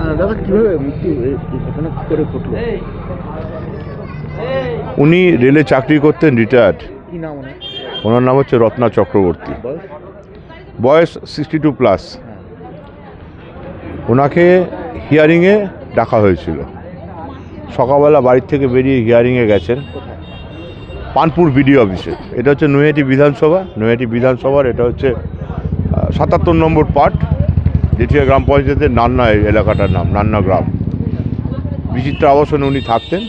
দাদা কীভাবে মৃত্যু ঘটনা কী করে ঘটলো? উনি রেলে চাকরি করতেন, রিটায়ার্ড। কী নাম ওনার নাম হচ্ছে রত্না চক্রবর্তী। বয়স 62+। ওনাকে হিয়ারিংয়ে ডাকা হয়েছিল। সকালবেলা বাড়ির থেকে বেরিয়ে হিয়ারিংয়ে গেছেন পানপুর বিডিও অফিসে। এটা হচ্ছে নৈহাটি বিধানসভা। নৈহাটি বিধানসভার এটা হচ্ছে 77 নম্বর পার্ট, দ্বিতীয় গ্রাম পঞ্চায়েতের নান্না এলাকাটার নাম, নান্না গ্রাম। বিচিত্র আবাসনে উনি থাকতেন।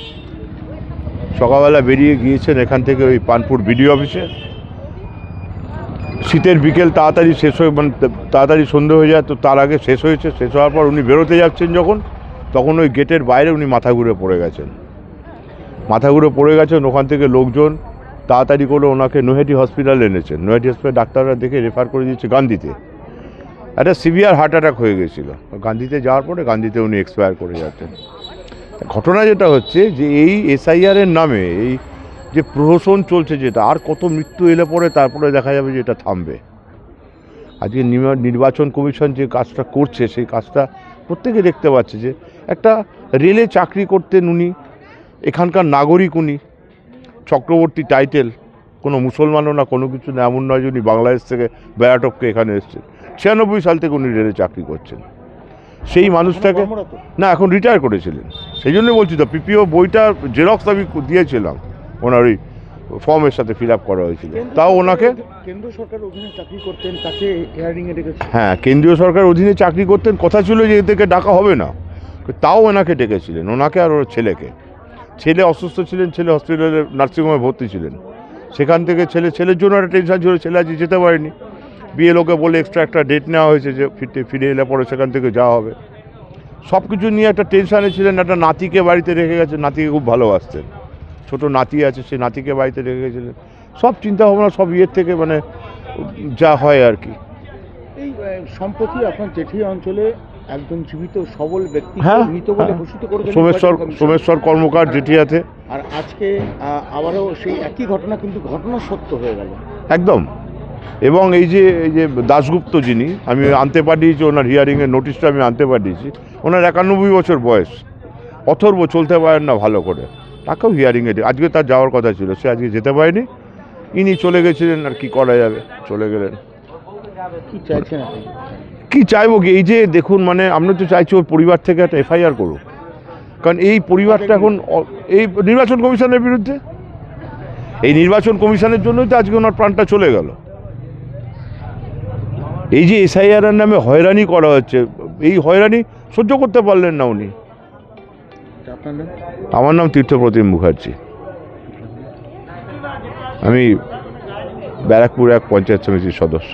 সকালবেলা বেরিয়ে গিয়েছেন এখান থেকে ওই পানপুর বিডিও অফিসে। শীতের বিকেল তাড়াতাড়ি শেষ হয়ে, মানে তাড়াতাড়ি সন্ধে হয়ে যায়, তো তার আগে শেষ হয়েছে। শেষ হওয়ার পর উনি বেরোতে যাচ্ছেন যখন, তখন ওই গেটের বাইরে উনি মাথা ঘুরে পড়ে গেছেন। ওখান থেকে লোকজন তাড়াতাড়ি করে ওনাকে নৈহাটি হসপিটালে এনেছেন। নৈহাটি হসপিটালে ডাক্তাররা দেখে রেফার করে দিয়েছে গান্ধীতে। একটা সিভিয়ার হার্ট অ্যাটাক হয়ে গেছিলো। গান্ধীতে যাওয়ার পরে গান্ধীতে উনি এক্সপায়ার করে যাচ্ছেন। ঘটনা যেটা হচ্ছে যে এই এসআইআরের নামে এই যে প্রহসন চলছে, যেটা আর কত মৃত্যু এলে পরে তারপরে দেখা যাবে যে এটা থামবে। আজকে নির্বাচন কমিশন যে কাজটা করছে, সেই কাজটা প্রত্যেকে দেখতে পাচ্ছে যে একটা রেলে চাকরি করতেন উনি, এখানকার নাগরিক উনি, চক্রবর্তী টাইটেল, কোনো মুসলমানও না, কোনো কিছু না, এমন নয় যে উনি বাংলাদেশ থেকে বেড়াটপকে এখানে এসছেন। 96 সাল থেকে উনি রেলে চাকরি করছেন। সেই মানুষটাকে না, এখন রিটায়ার করেছিলেন। সেই জন্যই বলছি তো, পিপিও বইটা জেরক্স আমি দিয়েছিলাম, ওনার ওই ফর্মের সাথে ফিল আপ করা হয়েছিল। তাও ওনাকে কেন্দ্র সরকারের অধীনে চাকরি করতেন, তাকে হিয়ারিংয়ে ডেকেছে। হ্যাঁ, কেন্দ্রীয় সরকারের অধীনে চাকরি করতেন, কথা ছিল যে এদেরকে ডাকা হবে না, তাও ওনাকে ডেকেছিলেন, ওনাকে আর ওর ছেলেকে। ছেলে অসুস্থ ছিলেন, ছেলে হসপিটালে নার্সিংহোমে ভর্তি ছিলেন। সেখান থেকে ছেলের জন্য একটা টেনশন ছিল, ছেলে আজকে যেতে পারেনি। বিএলওকে বলে এক্সট্রা একটা ডেট নেওয়া হয়েছে যে ফিরে এলে পরে সেখান থেকে যাওয়া হবে। সব কিছু নিয়ে একটা টেনশানে ছিলেন। একটা নাতিকে বাড়িতে রেখে গেছে, নাতিকে খুব ভালোবাসতেন, ছোটো নাতি আছে, সেই নাতিকে বাড়িতে রেখে গেছিলেন। সব চিন্তাভাবনা সব ইয়ের থেকে মানে যা হয় আর কি। এই সম্প্রতি আপনার জেঠি অঞ্চলে একজন জীবিত সবল ব্যক্তি মৃত বলে ঘোষিত করেছেন সোমেশ্বর কর্মকার জেঠিয়াতে। আর আজকে আবারও সেই একই ঘটনা, কিন্তু ঘটনা সত্য হয়ে গেল একদম। এবং এই যে দাশগুপ্ত, যিনি আমি আনতে পাঠিয়েছি, ওনার হিয়ারিংয়ের নোটিশটা আমি আনতে পাঠিয়েছি। ওনার 91 বছর বয়স, অথর্ব, চলতে পারেন না ভালো করে, তাকেও হিয়ারিংয়ে আজকে তার যাওয়ার কথা ছিল, সে আজকে যেতে পারেনি। ইনি চলে গেছিলেন, আর কি করা যাবে, চলে গেলেন। কি চাইছেন আপনি? কী চাইবো কি, এই যে দেখুন, মানে আমরা তো চাইছি ওর পরিবার থেকে একটা এফআইআর করুক। কারণ এই পরিবারটা এখন এই নির্বাচন কমিশনের বিরুদ্ধে, এই নির্বাচন কমিশনের জন্যই তো আজকে ওনার প্রাণটা চলে গেল। এই যে এসআইআরের নামে হয়রানি করা হচ্ছে, এই হয়রানি সহ্য করতে পারলেন না উনি। আমার নাম তীর্থপ্রতিম মুখার্জি। আমি ব্যারাকপুর 1 পঞ্চায়েত সমিতির সদস্য।